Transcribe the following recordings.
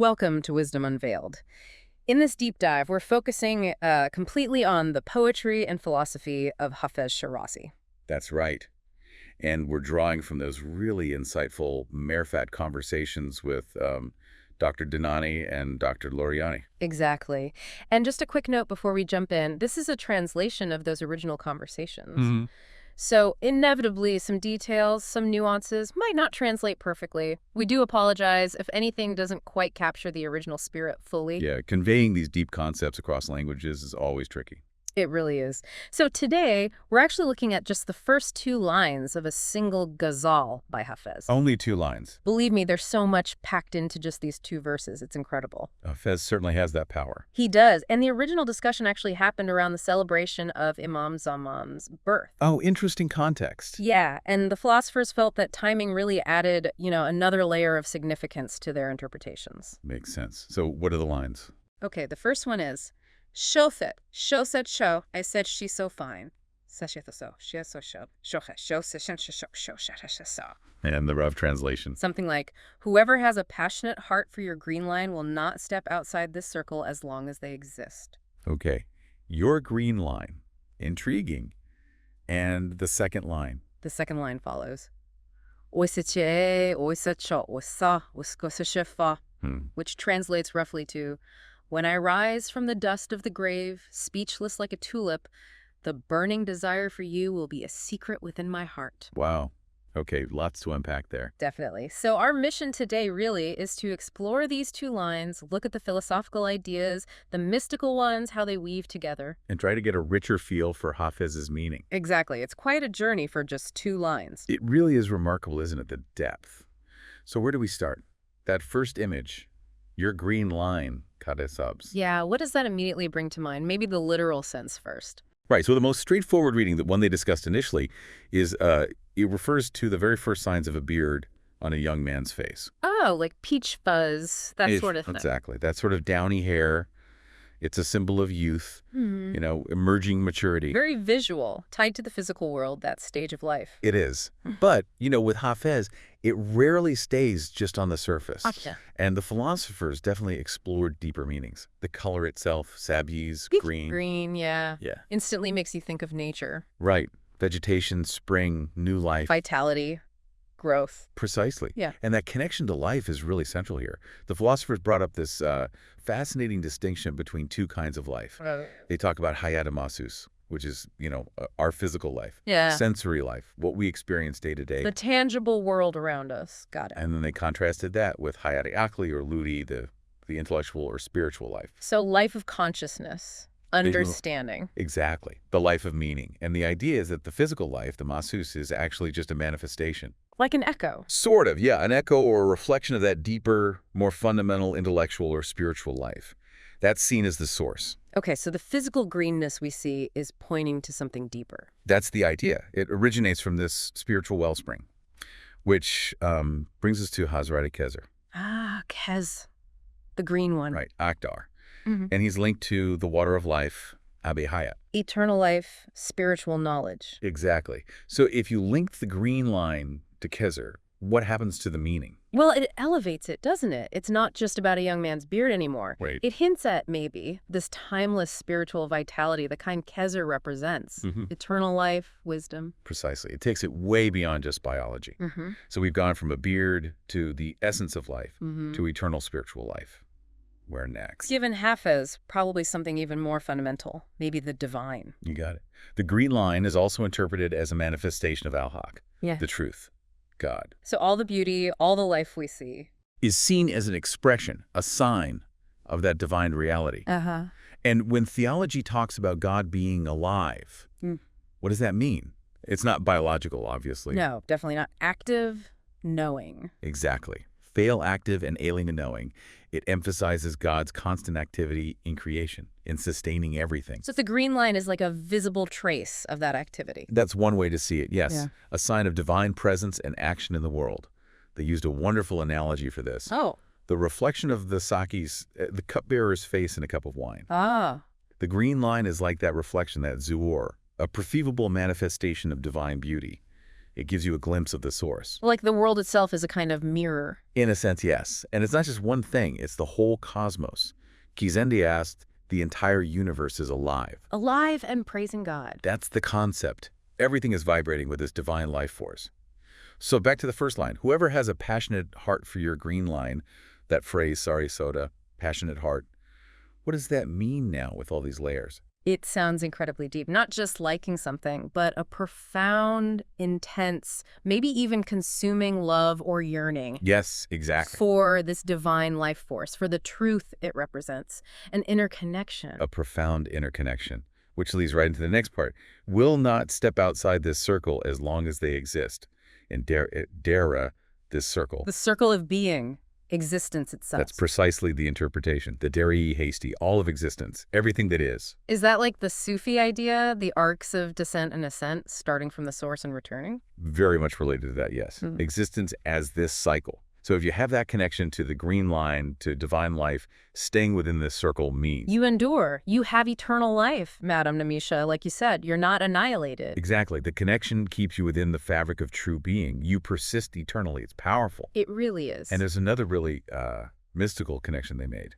Welcome to Wisdom Unveiled. In this deep dive, we're focusing completely on the poetry and philosophy of Hafez Shirazi. That's right. And we're drawing from those really insightful Merfat conversations with Dr. Dinani and Dr. Larijani. Exactly. And just a quick note before we jump in, this is a translation of those original conversations. So inevitably, some details, some nuances might not translate perfectly. We do apologize if anything doesn't quite capture the original spirit fully. Yeah, conveying these deep concepts across languages is always tricky. It really is. So today, we're actually looking at just the first two lines of a single ghazal by Hafez. Only 2 lines. Believe me, there's so much packed into just these 2 verses. It's incredible. Fez certainly has that power. He does. And the original discussion actually happened around the celebration of Imam Zaman's birth. Oh, interesting context. Yeah, and the philosophers felt that timing really added, another layer of significance to their interpretations. Makes sense. So what are the lines? Okay, the first one is, Shothet. Sho said show. I said she's so fine. So. She is so show. And the rough translation. Something like, whoever has a passionate heart for your green line will not step outside this circle as long as they exist. Okay. Your green line. Intriguing. And the second line. The second line follows. Which translates roughly to, when I rise from the dust of the grave, speechless like a tulip, the burning desire for you will be a secret within my heart. Wow. Okay, lots to unpack there. Definitely. So our mission today really is to explore these 2 lines, look at the philosophical ideas, the mystical ones, how they weave together. And try to get a richer feel for Hafez's meaning. Exactly. It's quite a journey for just 2 lines. It really is remarkable, isn't it, the depth. So where do we start? That first image, your green line, Khat-e Sabz. Yeah, what does that immediately bring to mind? Maybe the literal sense first. Right, so the most straightforward reading, the one they discussed initially, is it refers to the very first signs of a beard on a young man's face. Oh, like peach fuzz, that sort of thing. Exactly, that sort of downy hair. It's a symbol of youth, emerging maturity. Very visual, tied to the physical world, that stage of life. It is. But, with Hafez, it rarely stays just on the surface. Gotcha. And the philosophers definitely explored deeper meanings. The color itself, sabz, green. Green, yeah. Yeah. Instantly makes you think of nature. Right. Vegetation, spring, new life. Vitality, growth. Precisely. Yeah. And that connection to life is really central here. The philosophers brought up this fascinating distinction between 2 kinds of life. They talk about hayat masus, which is, our physical life. Yeah. Sensory life, what we experience day to day. The tangible world around us. Got it. And then they contrasted that with hayat akli or ludi, the intellectual or spiritual life. So life of consciousness, understanding. Exactly. The life of meaning. And the idea is that the physical life, the masus, is actually just a manifestation. Like an echo. Sort of, yeah. An echo or a reflection of that deeper, more fundamental intellectual or spiritual life. That's seen as the source. Okay, so the physical greenness we see is pointing to something deeper. That's the idea. It originates from this spiritual wellspring, which brings us to Hazrat Khidr. Ah, Khez, the green one. Right, Akhdar. And he's linked to the water of life, Abi Hayat. Eternal life, spiritual knowledge. Exactly. So if you link the green line to Khidr, what happens to the meaning? Well, it elevates it, doesn't it? It's not just about a young man's beard anymore. Right. It hints at, maybe, this timeless spiritual vitality, the kind Khidr represents. Eternal life, wisdom. Precisely. It takes it way beyond just biology. So we've gone from a beard to the essence of life, to eternal spiritual life. Where next? Given Hafez, probably something even more fundamental, maybe the divine. You got it. The green line is also interpreted as a manifestation of Al-Haqq, Yeah. the truth, God. So all the beauty, all the life we see. Is seen as an expression, a sign of that divine reality. And when theology talks about God being alive, what does that mean? It's not biological, obviously. No, definitely not. Active, knowing. Exactly. Fail active and alien to knowing. It emphasizes God's constant activity in creation, in sustaining everything. So if the green line is like a visible trace of that activity. That's one way to see it, yes. Yeah. A sign of divine presence and action in the world. They used a wonderful analogy for this. Oh. The reflection of the the cupbearer's face in a cup of wine. Ah. The green line is like that reflection, that zuor, a perceivable manifestation of divine beauty. It gives you a glimpse of the source. Like the world itself is a kind of mirror. In a sense, yes. And it's not just one thing, it's the whole cosmos. Kizendi asked, the entire universe is alive. Alive and praising God. That's the concept. Everything is vibrating with this divine life force. So back to the first line. Whoever has a passionate heart for your green line, that phrase, sar-e soda, passionate heart, what does that mean now with all these layers? It sounds incredibly deep. Not just liking something, but a profound, intense, maybe even consuming love or yearning. Yes, exactly. For this divine life force, for the truth it represents, an interconnection. A profound interconnection, which leads right into the next part. Will not step outside this circle as long as they exist. And dera, this circle. The circle of being. Existence itself. That's precisely the interpretation. The deri hasty, all of existence, everything that is. Is that like the Sufi idea, the arcs of descent and ascent, starting from the source and returning? Very much related to that, yes. Existence as this cycle. So if you have that connection to the green line, to divine life, staying within this circle means you endure. You have eternal life, Madam Namisha. Like you said, you're not annihilated. Exactly. The connection keeps you within the fabric of true being. You persist eternally. It's powerful. It really is. And there's another really mystical connection they made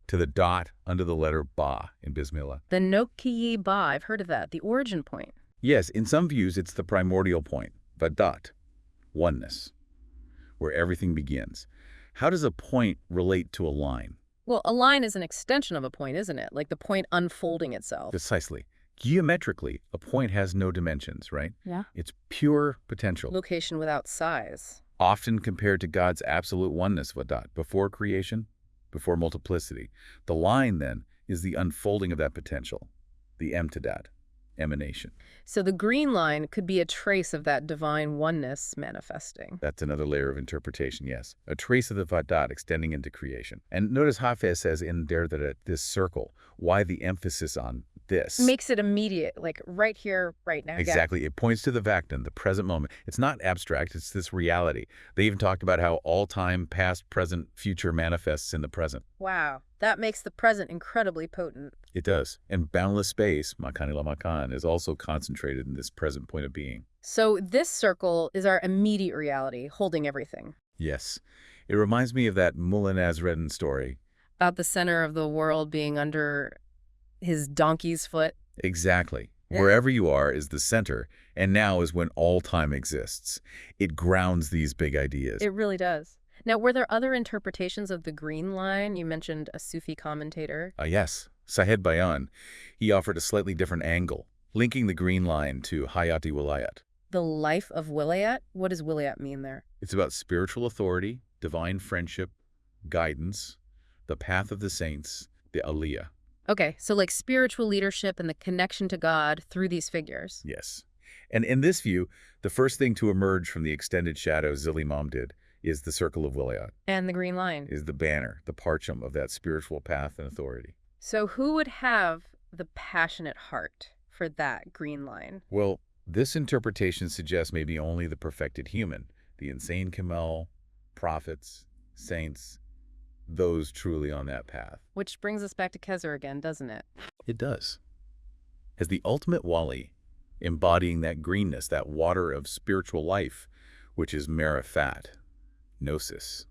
to the dot under the letter Ba in Bismillah. The Nokki Ba, I've heard of that, the origin point. Yes, in some views, it's the primordial point, the dot, oneness, where everything begins. How does a point relate to a line? Well, a line is an extension of a point, isn't it? Like the point unfolding itself. Precisely. Geometrically, a point has no dimensions, right? Yeah. It's pure potential. Location without size. Often compared to God's absolute oneness, Vadat, before creation, before multiplicity. The line, then, is the unfolding of that potential, the emtidat, emanation. So the green line could be a trace of that divine oneness manifesting. That's another layer of interpretation, yes. A trace of the Vadat extending into creation. And notice Hafez says in there that this circle, why the emphasis on this? Makes it immediate, like right here, right now. Exactly. Yeah. It points to the Vaktan, the present moment. It's not abstract, it's this reality. They even talked about how all time, past, present, future manifests in the present. Wow. That makes the present incredibly potent. It does. And boundless space, Makani la Makan, is also concentrated in this present point of being. So this circle is our immediate reality, holding everything. Yes. It reminds me of that Mullah Nasreddin story. About the center of the world being under his donkey's foot. Exactly. Wherever you are is the center, and now is when all time exists. It grounds these big ideas. It really does. Now, were there other interpretations of the green line? You mentioned a Sufi commentator. Yes. Sahed Bayan. He offered a slightly different angle, linking the green line to Hayati Wilayat. The life of Wilayat? What does Wilayat mean there? It's about spiritual authority, divine friendship, guidance, the path of the saints, the aliyah. Okay, so like spiritual leadership and the connection to God through these figures. Yes. And in this view, the first thing to emerge from the extended shadow Zil-Imam did is the circle of Wilayat. And the green line. Is the banner, the parcham of that spiritual path and authority. So who would have the passionate heart for that green line? Well, this interpretation suggests maybe only the perfected human, the insane Kamel, prophets, saints, those truly on that path. Which brings us back to Khidr again, doesn't it? It does. As the ultimate wali, embodying that greenness, that water of spiritual life, which is marifat, gnosis.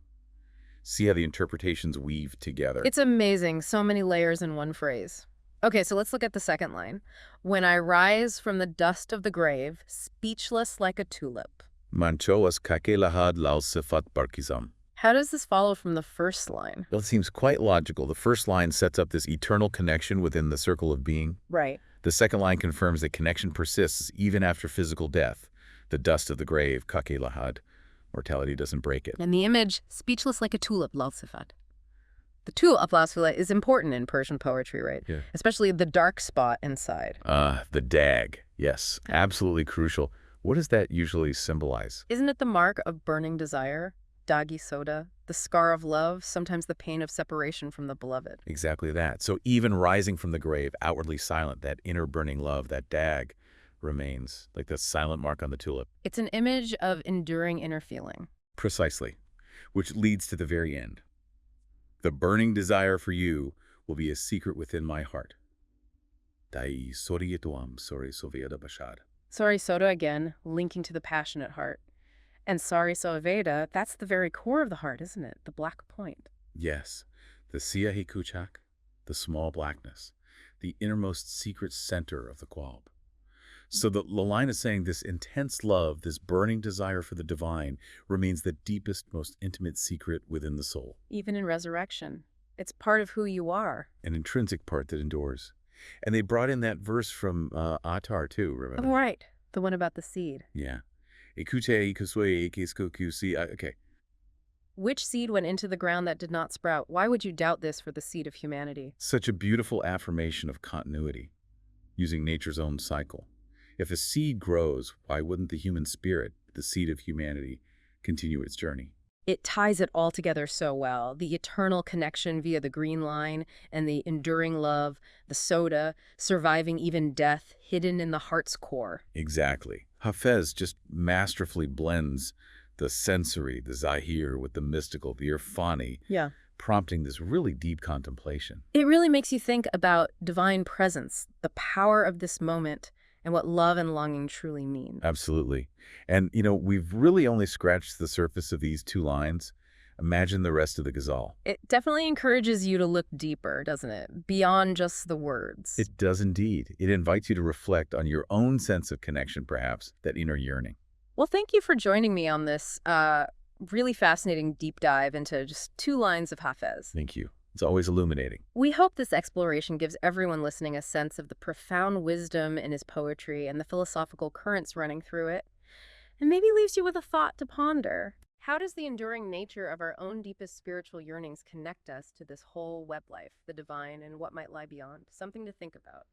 See how the interpretations weave together. It's amazing. So many layers in one phrase. Okay, so let's look at the second line. When I rise from the dust of the grave, speechless like a tulip. Manchoas kake lahad lao sifat barkizam. How does this follow from the first line? Well, it seems quite logical. The first line sets up this eternal connection within the circle of being. Right. The second line confirms that connection persists even after physical death. The dust of the grave, kake lahad. Mortality doesn't break it. And the image, speechless like a tulip, lal sifat. The tulip, is important in Persian poetry, right? Yeah. Especially the dark spot inside. The dag. Yes, absolutely crucial. What does that usually symbolize? Isn't it the mark of burning desire? Dagi soda, the scar of love, sometimes the pain of separation from the beloved. Exactly that. So even rising from the grave, outwardly silent, that inner burning love, that dag, remains like the silent mark on the tulip. It's an image of enduring inner feeling. Precisely, which leads to the very end. The burning desire for you will be a secret within my heart. Dai sorietuam sore sovieda bashad. Sari Soda again, linking to the passionate heart. And Sari Soaveda, that's the very core of the heart, isn't it? The black point. Yes, the Siyahi Kuchak, the small blackness, the innermost secret center of the Qualb. So the line is saying this intense love, this burning desire for the divine, remains the deepest, most intimate secret within the soul. Even in resurrection. It's part of who you are. An intrinsic part that endures. And they brought in that verse from Attar too, remember? Oh, right. The one about the seed. Yeah. Okay. Which seed went into the ground that did not sprout? Why would you doubt this for the seed of humanity? Such a beautiful affirmation of continuity, using nature's own cycle. If a seed grows, why wouldn't the human spirit, the seed of humanity, continue its journey? It ties it all together so well. The eternal connection via the green line and the enduring love, the soda, surviving even death, hidden in the heart's core. Exactly. Hafez just masterfully blends the sensory, the zahir, with the mystical, the irfani, prompting this really deep contemplation. It really makes you think about divine presence, the power of this moment, and what love and longing truly mean. Absolutely. And, we've really only scratched the surface of these two lines. Imagine the rest of the ghazal. It definitely encourages you to look deeper, doesn't it? Beyond just the words. It does indeed. It invites you to reflect on your own sense of connection, perhaps, that inner yearning. Well, thank you for joining me on this really fascinating deep dive into just 2 lines of Hafez. Thank you. It's always illuminating. We hope this exploration gives everyone listening a sense of the profound wisdom in his poetry and the philosophical currents running through it, and maybe leaves you with a thought to ponder. How does the enduring nature of our own deepest spiritual yearnings connect us to this whole web life, the divine, and what might lie beyond? Something to think about.